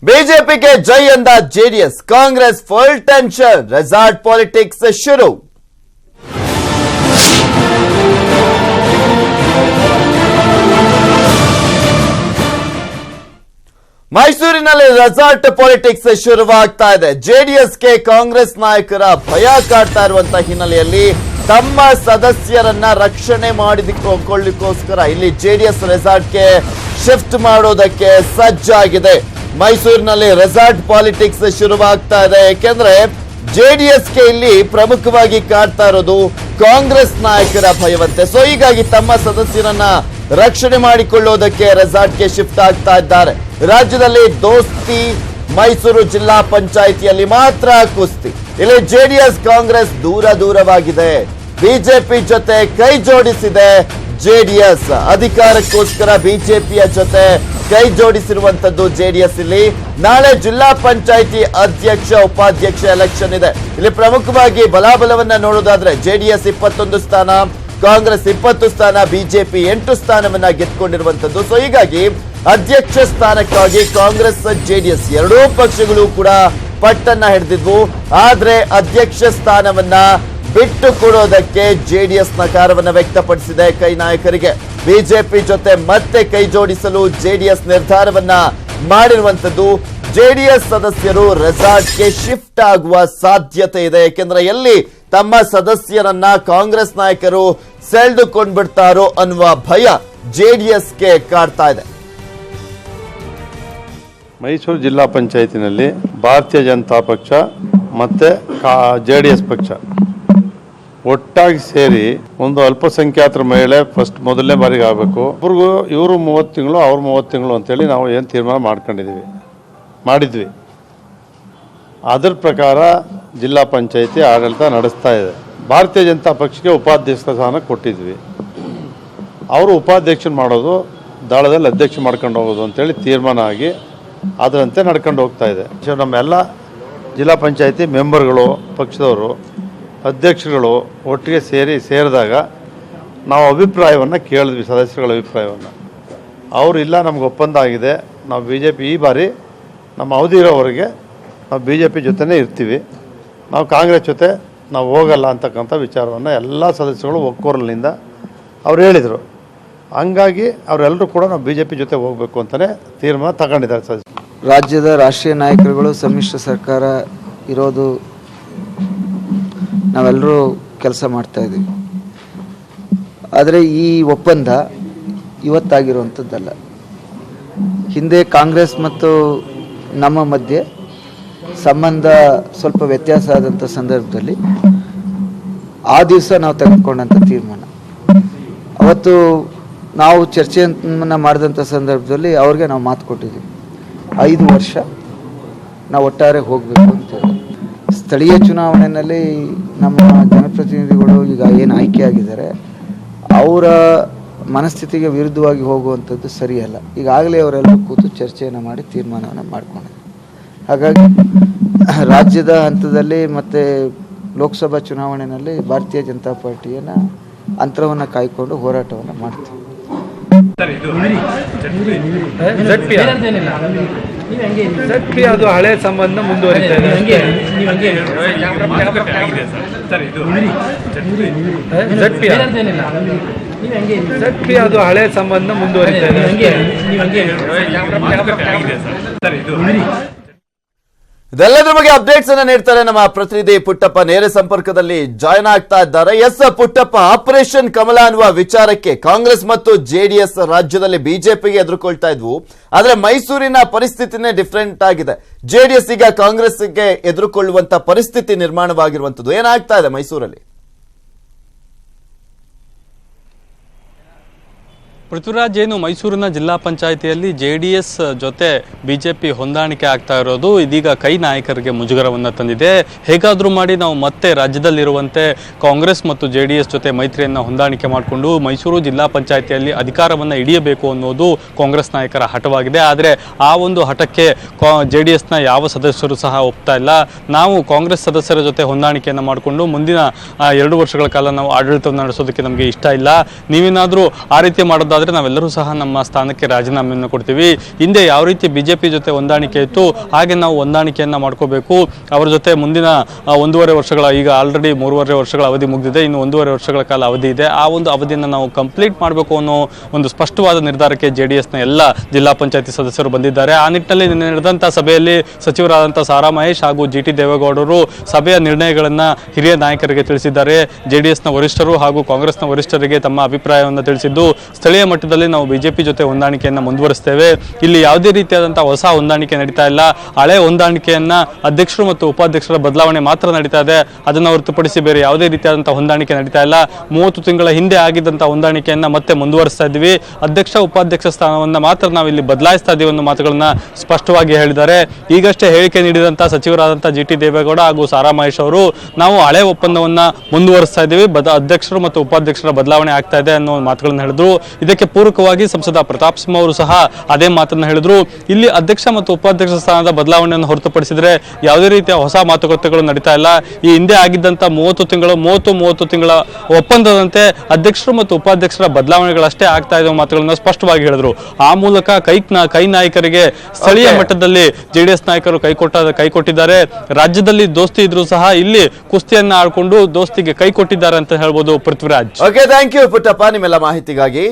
ಬಿಜೆಪಿಗೆ ಜೈ ಎಂದ JDS, Congress full tension, resort politics ಶುರು. ಮೈಸೂರಿನಲ್ಲಿ ರೆಸಾರ್ಟ್ ಪಾಲಿಟಿಕ್ಸ್ ಶುರುವಾಗ್ತಾ ಇದೆ. ಜೆಡಿಎಸ್ಗೆ ಕಾಂಗ್ರೆಸ್ ನಾಯಕರ ಭಯ ಕಾಡ್ತಾ ಇರುವಂತಹ ಹಿನ್ನೆಲೆಯಲ್ಲಿ ತಮ್ಮ ಸದಸ್ಯರನ್ನ ರಕ್ಷಣೆ ಮಾಡಿಕೊಳ್ಳಿಕ್ಕೋಸ್ಕರ ಇಲ್ಲಿ ಜೆಡಿಎಸ್ ರೆಸಾರ್ಟ್ಗೆ ಶಿಫ್ಟ್ ಮಾಡೋದಕ್ಕೆ ಸಜ್ಜಾಗಿದೆ. ಮೈಸೂರಿನಲ್ಲಿ ರೆಸಾರ್ಟ್ ಪಾಲಿಟಿಕ್ಸ್ ಶುರುವಾಗ್ತಾ ಇದೆ. ಯಾಕೆಂದ್ರೆ ಜೆಡಿಎಸ್ಗೆ ಇಲ್ಲಿ ಪ್ರಮುಖವಾಗಿ ಕಾಡ್ತಾ ಇರೋದು ಕಾಂಗ್ರೆಸ್ ನಾಯಕರ ಭಯವಂತೆ. ಸೊ ಹೀಗಾಗಿ ತಮ್ಮ ಸದಸ್ಯರನ್ನ ರಕ್ಷಣೆ ಮಾಡಿಕೊಳ್ಳೋದಕ್ಕೆ ರೆಸಾರ್ಟ್ಗೆ ಶಿಫ್ಟ್ ಆಗ್ತಾ ಇದ್ದಾರೆ. ರಾಜ್ಯದಲ್ಲಿ ದೋಸ್ತಿ ಮೈಸೂರು ಜಿಲ್ಲಾ ಪಂಚಾಯಿತಿಯಲ್ಲಿ ಮಾತ್ರ ಕುಸ್ತಿ. ಇಲ್ಲಿ ಜೆಡಿಎಸ್ ಕಾಂಗ್ರೆಸ್ ದೂರವಾಗಿದೆ. ಬಿಜೆಪಿ ಜೊತೆ ಕೈ ಜೋಡಿಸಿದೆ ಜೆಡಿಎಸ್. ಅಧಿಕಾರಕ್ಕೋಸ್ಕರ ಬಿಜೆಪಿಯ ಜೊತೆ ಕೈ ಜೋಡಿಸಿರುವಂತದ್ದು ಜೆಡಿಎಸ್. ಇಲ್ಲಿ ನಾಳೆ ಜಿಲ್ಲಾ ಪಂಚಾಯಿತಿ ಅಧ್ಯಕ್ಷ ಉಪಾಧ್ಯಕ್ಷ ಎಲೆಕ್ಷನ್ ಇದೆ. ಇಲ್ಲಿ ಪ್ರಮುಖವಾಗಿ ಬಲಾಬಲವನ್ನ ನೋಡೋದಾದ್ರೆ ಜೆಡಿಎಸ್ 21 ಸ್ಥಾನ, ಕಾಂಗ್ರೆಸ್ 20 ಸ್ಥಾನ, ಬಿಜೆಪಿ 8 ಸ್ಥಾನವನ್ನ ಗೆದ್ದುಕೊಂಡಿರುವಂತದ್ದು. ಸೊ ಹೀಗಾಗಿ ಅಧ್ಯಕ್ಷ ಸ್ಥಾನಕ್ಕಾಗಿ ಕಾಂಗ್ರೆಸ್ ಜೆಡಿಎಸ್ ಎರಡೂ ಪಕ್ಷಗಳು ಕೂಡ ಪಟ್ಟನ್ನ ಹಿಡಿದಿದ್ವು. ಆದ್ರೆ ಅಧ್ಯಕ್ಷ ಸ್ಥಾನವನ್ನ ಬಿಟ್ಟು ಕೊಡೋದಕ್ಕೆ ಜೆಡಿಎಸ್ ನಕಾರವನ್ನ ವ್ಯಕ್ತಪಡಿಸಿದೆ ಕೈ ನಾಯಕರಿಗೆ. ಬಿಜೆಪಿ ಜೊತೆ ಮತ್ತೆ ಕೈ ಜೋಡಿಸಲು ಜೆಡಿಎಸ್ ನಿರ್ಧಾರವನ್ನ ಮಾಡಿರುವಂತದ್ದು. ಜೆಡಿಎಸ್ ಸದಸ್ಯರು ರೆಸಾರ್ಟ್ಗೆ ಶಿಫ್ಟ್ ಆಗುವ ಸಾಧ್ಯತೆ ಇದೆ. ಯಾಕೆಂದ್ರೆ ಎಲ್ಲಿ ತಮ್ಮ ಸದಸ್ಯರನ್ನ ಕಾಂಗ್ರೆಸ್ ನಾಯಕರು ಸೆಳೆದುಕೊಂಡ್ಬಿಡ್ತಾರೋ ಅನ್ನುವ ಭಯ ಜೆಡಿಎಸ್ಗೆ ಕಾಡ್ತಾ ಇದೆ. ಮೈಸೂರು ಜಿಲ್ಲಾ ಪಂಚಾಯತಿನಲ್ಲಿ ಭಾರತೀಯ ಜನತಾ ಪಕ್ಷ ಮತ್ತು ಜೆಡಿಎಸ್ ಪಕ್ಷ ಒಟ್ಟಾಗಿ ಸೇರಿ ಒಂದು ಅಲ್ಪಸಂಖ್ಯಾತರ ಮಹಿಳೆ ಮೊದಲನೇ ಬಾರಿಗೆ ಆಗಬೇಕು. ಇವರು 30 ತಿಂಗಳು ಅವ್ರು 30 ತಿಂಗಳು ಅಂತೇಳಿ ನಾವು ಏನು ತೀರ್ಮಾನ ಮಾಡಿದ್ವಿ. ಅದರ ಪ್ರಕಾರ ಜಿಲ್ಲಾ ಪಂಚಾಯತಿ ಆಡಳಿತ ನಡೆಸ್ತಾ ಇದೆ. ಭಾರತೀಯ ಜನತಾ ಪಕ್ಷಕ್ಕೆ ಉಪಾಧ್ಯಕ್ಷ ಸ್ಥಾನ ಕೊಟ್ಟಿದ್ವಿ. ಅವರು ಉಪಾಧ್ಯಕ್ಷರು ಮಾಡೋದು, ದಳದಲ್ಲಿ ಅಧ್ಯಕ್ಷ ಮಾಡ್ಕೊಂಡು ಹೋಗೋದು ಅಂತೇಳಿ ತೀರ್ಮಾನ ಆಗಿ ಅದರಂತೆ ನಡ್ಕೊಂಡು ಹೋಗ್ತಾ ಇದೆ. ನಮ್ಮೆಲ್ಲ ಜಿಲ್ಲಾ ಪಂಚಾಯತಿ ಮೆಂಬರ್ಗಳು, ಪಕ್ಷದವರು, ಅಧ್ಯಕ್ಷರುಗಳು ಒಟ್ಟಿಗೆ ಸೇರಿದಾಗ ನಾವು ಅಭಿಪ್ರಾಯವನ್ನು ಕೇಳಿದ್ವಿ, ಸದಸ್ಯರುಗಳ ಅಭಿಪ್ರಾಯವನ್ನು. ಅವರು ಇಲ್ಲ, ನಮ್ಗೆ ಒಪ್ಪಂದ ಆಗಿದೆ, ನಾವು BJP ಈ ಬಾರಿ ನಮ್ಮ ಅವಧಿ ಇರೋವರೆಗೆ ನಾವು BJP ಜೊತೆನೇ ಇರ್ತೀವಿ, ನಾವು ಕಾಂಗ್ರೆಸ್ ಜೊತೆ ನಾವು ಹೋಗಲ್ಲ ಅಂತಕ್ಕಂಥ ವಿಚಾರವನ್ನು ಎಲ್ಲ ಸದಸ್ಯರುಗಳು ಒಕ್ಕೊರಲಿನಿಂದ ಅವ್ರು ಹೇಳಿದರು. ಹಂಗಾಗಿ ಅವರೆಲ್ಲರೂ ಕೂಡ ನಾವು BJP ಜೊತೆ ಹೋಗಬೇಕು ಅಂತಲೇ ತೀರ್ಮಾನ ತಗೊಂಡಿದ್ದಾರೆ ಸದಸ್ಯರು. ರಾಜ್ಯದ ರಾಷ್ಟ್ರೀಯ ನಾಯಕರುಗಳು ಸಮ್ಮಿಶ್ರ ಸರ್ಕಾರ ಇರೋದು ನಾವೆಲ್ಲರೂ ಕೆಲಸ ಮಾಡ್ತಾಯಿದ್ದೀವಿ. ಆದರೆ ಈ ಒಪ್ಪಂದ ಇವತ್ತಾಗಿರುವಂಥದ್ದಲ್ಲ. ಹಿಂದೆ ಕಾಂಗ್ರೆಸ್ ಮತ್ತು ನಮ್ಮ ಮಧ್ಯೆ ಸಂಬಂಧ ಸ್ವಲ್ಪ ವ್ಯತ್ಯಾಸ ಆದಂಥ ಸಂದರ್ಭದಲ್ಲಿ ಆ ದಿವಸ ನಾವು ತೆಗೆದುಕೊಂಡಂಥ ತೀರ್ಮಾನ. ಅವತ್ತು ನಾವು ಚರ್ಚೆಯನ್ನು ಮಾಡಿದಂಥ ಸಂದರ್ಭದಲ್ಲಿ ಅವ್ರಿಗೆ ನಾವು ಮಾತು ಕೊಟ್ಟಿದ್ದೀವಿ, 5 ವರ್ಷ ನಾವು ಒಟ್ಟಾರೆ ಹೋಗಬೇಕು ಅಂತೇಳಿ. ಸ್ಥಳೀಯ ಚುನಾವಣೆಯಲ್ಲಿ ನಮ್ಮ ಜನಪ್ರತಿನಿಧಿಗಳು ಈಗ ಏನು ಆಯ್ಕೆಯಾಗಿದ್ದಾರೆ ಅವರ ಮನಸ್ಥಿತಿಗೆ ವಿರುದ್ಧವಾಗಿ ಹೋಗುವಂಥದ್ದು ಸರಿಯಲ್ಲ. ಈಗಾಗಲೇ ಅವರೆಲ್ಲರೂ ಕೂತು ಚರ್ಚೆಯನ್ನು ಮಾಡಿ ತೀರ್ಮಾನವನ್ನು ಮಾಡಿಕೊಂಡಿದ್ದಾರೆ. ಹಾಗಾಗಿ ರಾಜ್ಯದ ಹಂತದಲ್ಲಿ ಮತ್ತು ಲೋಕಸಭಾ ಚುನಾವಣೆಯಲ್ಲಿ ಭಾರತೀಯ ಜನತಾ ಪಾರ್ಟಿಯನ್ನು ಅಂತರವನ್ನು ಕಾಯ್ಕೊಂಡು ಹೋರಾಟವನ್ನು ಮಾಡ್ತೀವಿ. ಅದು ಹಳೆ ಸಂಬಂಧ ಮುಂದುವರಿತಾ ಇದೆ. ಅದು ಹಳೆ ಸಂಬಂಧ ಮುಂದುವರಿತಾ ಇದೆ. ಇದೆಲ್ಲದ್ರ ಬಗ್ಗೆ ಅಪ್ಡೇಟ್ಸ್ ಅನ್ನ ನೀಡ್ತಾರೆ ನಮ್ಮ ಪ್ರತಿನಿಧಿ ಪುಟ್ಟಪ್ಪ. ನೇರ ಸಂಪರ್ಕದಲ್ಲಿ ಜಾಯ್ನ್ ಆಗ್ತಾ ಇದ್ದಾರೆ. ಎಸ್ ಪುಟ್ಟಪ್ಪ, ಆಪರೇಷನ್ ಕಮಲ ಅನ್ನುವ ವಿಚಾರಕ್ಕೆ ಕಾಂಗ್ರೆಸ್ ಮತ್ತು ಜೆಡಿಎಸ್ ರಾಜ್ಯದಲ್ಲಿ ಬಿಜೆಪಿಗೆ ಎದುರುಕೊಳ್ತಾ ಇದ್ವು. ಆದ್ರೆ ಮೈಸೂರಿನ ಪರಿಸ್ಥಿತಿನೇ ಡಿಫರೆಂಟ್ ಆಗಿದೆ. ಜೆಡಿಎಸ್ ಈಗ ಕಾಂಗ್ರೆಸ್ಗೆ ಎದುರುಕೊಳ್ಳುವಂತ ಪರಿಸ್ಥಿತಿ ನಿರ್ಮಾಣವಾಗಿರುವಂತದ್ದು. ಏನಾಗ್ತಾ ಇದೆ ಮೈಸೂರಲ್ಲಿ? ಪೃಥ್ವಿರಾಜ್, ಏನು ಮೈಸೂರಿನ ಜಿಲ್ಲಾ ಪಂಚಾಯಿತಿಯಲ್ಲಿ JDS ಜೊತೆ BJP ಹೊಂದಾಣಿಕೆ ಆಗ್ತಾ ಇರೋದು ಇದೀಗ ಕೈ ನಾಯಕರಿಗೆ ಮುಜುಗರವನ್ನು ತಂದಿದೆ. ಹೇಗಾದರೂ ಮಾಡಿ ನಾವು ಮತ್ತೆ ರಾಜ್ಯದಲ್ಲಿರುವಂತೆ ಕಾಂಗ್ರೆಸ್ ಮತ್ತು JDS ಜೊತೆ ಮೈತ್ರಿಯನ್ನು ಹೊಂದಾಣಿಕೆ ಮಾಡಿಕೊಂಡು ಮೈಸೂರು ಜಿಲ್ಲಾ ಪಂಚಾಯಿತಿಯಲ್ಲಿ ಅಧಿಕಾರವನ್ನು ಹಿಡಿಯಬೇಕು ಅನ್ನೋದು ಕಾಂಗ್ರೆಸ್ ನಾಯಕರ ಹಠವಾಗಿದೆ. ಆದರೆ ಆ ಒಂದು ಹಠಕ್ಕೆ JDSನ ಯಾವ ಸದಸ್ಯರು ಸಹ ಒಪ್ತಾ ಇಲ್ಲ. ನಾವು ಕಾಂಗ್ರೆಸ್ ಸದಸ್ಯರ ಜೊತೆ ಹೊಂದಾಣಿಕೆಯನ್ನು ಮಾಡಿಕೊಂಡು ಮುಂದಿನ 2 ವರ್ಷಗಳ ಕಾಲ ನಾವು ಆಡಳಿತವನ್ನು ನಡೆಸೋದಕ್ಕೆ ನಮಗೆ ಇಷ್ಟ ಇಲ್ಲ. ನೀವೇನಾದರೂ ಆ ರೀತಿ ಮಾಡೋದಾದ್ರೆ ಆದರೆ ನಾವೆಲ್ಲರೂ ಸಹ ನಮ್ಮ ಸ್ಥಾನಕ್ಕೆ ರಾಜೀನಾಮೆಯನ್ನು ಕೊಡ್ತೀವಿ. ಹಿಂದೆ ಯಾವ ರೀತಿ ಬಿಜೆಪಿ ಜೊತೆ ಹೊಂದಾಣಿಕೆ ಇತ್ತು ಹಾಗೆ ನಾವು ಹೊಂದಾಣಿಕೆಯನ್ನ ಮಾಡ್ಕೋಬೇಕು. ಅವರ ಜೊತೆ ಮುಂದಿನ 1.5 ವರ್ಷಗಳ, ಈಗ ಆಲ್ರೆಡಿ 3.5 ವರ್ಷಗಳ ಅವಧಿ ಮುಗಿದಿದೆ, ಇನ್ನು 1.5 ವರ್ಷಗಳ ಕಾಲ ಅವಧಿ ಇದೆ. ಆ ಒಂದು ಅವಧಿಯನ್ನು ನಾವು ಕಂಪ್ಲೀಟ್ ಮಾಡಬೇಕು ಅನ್ನೋ ಒಂದು ಸ್ಪಷ್ಟವಾದ ನಿರ್ಧಾರಕ್ಕೆ JDSನ ಎಲ್ಲ ಜಿಲ್ಲಾ ಪಂಚಾಯತಿ ಸದಸ್ಯರು ಬಂದಿದ್ದಾರೆ. ಆ ನಿಟ್ಟಿನಲ್ಲಿ ನಿನ್ನೆ ನಡೆದಂಥ ಸಭೆಯಲ್ಲಿ ಸಚಿವರಾದಂಥ ಸಾರಾ ಮಹೇಶ್ ಹಾಗೂ GT ದೇವೇಗೌಡರು ಸಭೆಯ ನಿರ್ಣಯಗಳನ್ನು ಹಿರಿಯ ನಾಯಕರಿಗೆ ತಿಳಿಸಿದ್ದಾರೆ. JDSನ ವರಿಷ್ಠರು ಹಾಗೂ ಕಾಂಗ್ರೆಸ್ನ ವರಿಷ್ಠರಿಗೆ ತಮ್ಮ ಅಭಿಪ್ರಾಯವನ್ನು ತಿಳಿಸಿದ್ದು, ಸ್ಥಳೀಯ ಮಟ್ಟದಲ್ಲಿ ನಾವು ಬಿಜೆಪಿ ಜೊತೆ ಹೊಂದಾಣಿಕೆಯನ್ನು ಮುಂದುವರಿಸ್ತೇವೆ. ಇಲ್ಲಿ ಯಾವುದೇ ರೀತಿಯಾದಂತಹ ಹೊಸ ಹೊಂದಾಣಿಕೆ ನಡೀತಾ ಇಲ್ಲ. ಹಳೆ ಹೊಂದಾಣಿಕೆಯನ್ನ ಅಧ್ಯಕ್ಷರು ಮತ್ತು ಉಪಾಧ್ಯಕ್ಷರ ಬದಲಾವಣೆ ಮಾತ್ರ ನಡೀತಾ ಇದೆ. ಅದನ್ನು ಹೊರತುಪಡಿಸಿ ಬೇರೆ ಯಾವುದೇ ರೀತಿಯಾದಂತಹ ಹೊಂದಾಣಿಕೆ ನಡೀತಾ ಇಲ್ಲ. 30 ತಿಂಗಳ ಹಿಂದೆ ಆಗಿದ್ದಂತಹ ಹೊಂದಾಣಿಕೆಯನ್ನ ಮತ್ತೆ ಮುಂದುವರಿಸ್ತಾ ಇದ್ವಿ. ಅಧ್ಯಕ್ಷ ಉಪಾಧ್ಯಕ್ಷ ಸ್ಥಾನವನ್ನ ಮಾತ್ರ ನಾವು ಇಲ್ಲಿ ಬದಲಾಯಿಸ್ತಾ ಇದ್ದೀವಿ ಅನ್ನೋ ಮಾತುಗಳನ್ನ ಸ್ಪಷ್ಟವಾಗಿ ಹೇಳಿದ್ದಾರೆ. ಈಗಷ್ಟೇ ಹೇಳಿಕೆ ನೀಡಿದಂತಹ ಸಚಿವರಾದಂತಹ GT ದೇವೇಗೌಡ ಹಾಗೂ ಸಾರಾ ಮಹೇಶ್ ಅವರು, ನಾವು ಹಳೆ ಒಪ್ಪಂದವನ್ನ ಮುಂದುವರಿಸ್ತಾ ಇದ್ದೀವಿ, ಅಧ್ಯಕ್ಷರು ಮತ್ತು ಉಪಾಧ್ಯಕ್ಷರ ಬದಲಾವಣೆ ಆಗ್ತಾ ಇದೆ ಅನ್ನೋ ಮಾತುಗಳನ್ನು ಹೇಳಿದ್ರು. ಇದಕ್ಕೆ ಪೂರಕವಾಗಿ ಸಂಸದ ಪ್ರತಾಪ್ ಸಿಂಹ ಅವರು ಸಹ ಅದೇ ಮಾತನ್ನು ಹೇಳಿದ್ರು. ಇಲ್ಲಿ ಅಧ್ಯಕ್ಷ ಮತ್ತು ಉಪಾಧ್ಯಕ್ಷ ಸ್ಥಾನದ ಬದಲಾವಣೆಯನ್ನು ಹೊರತುಪಡಿಸಿದ್ರೆ ಯಾವುದೇ ರೀತಿಯ ಹೊಸ ಮಾತುಕತೆಗಳು ನಡೀತಾ ಇಲ್ಲ. ಈ ಹಿಂದೆ ಆಗಿದ್ದಂತ 30 ತಿಂಗಳ ಒಪ್ಪಂದದಂತೆ ಅಧ್ಯಕ್ಷರು ಮತ್ತು ಉಪಾಧ್ಯಕ್ಷರ ಬದಲಾವಣೆಗಳಷ್ಟೇ ಆಗ್ತಾ ಇದೆ ಮಾತುಗಳನ್ನು ಸ್ಪಷ್ಟವಾಗಿ ಹೇಳಿದ್ರು. ಆ ಮೂಲಕ ಕೈ ನಾಯಕರಿಗೆ ಸ್ಥಳೀಯ ಮಟ್ಟದಲ್ಲಿ JDS ನಾಯಕರು ಕೈ ಕೊಟ್ಟಿದ್ದಾರೆ. ರಾಜ್ಯದಲ್ಲಿ ದೋಸ್ತಿ ಇದ್ರೂ ಸಹ ಇಲ್ಲಿ ಕುಸ್ತಿಯನ್ನ ಆಡ್ಕೊಂಡು ದೋಸ್ತಿಗೆ ಕೈ ಕೊಟ್ಟಿದ್ದಾರೆ ಅಂತ ಹೇಳ್ಬೋದು. Prithviraj. Okay, thank you Puttappa ನಿಮ್ಮೆಲ್ಲ ಮಾಹಿತಿಗಾಗಿ.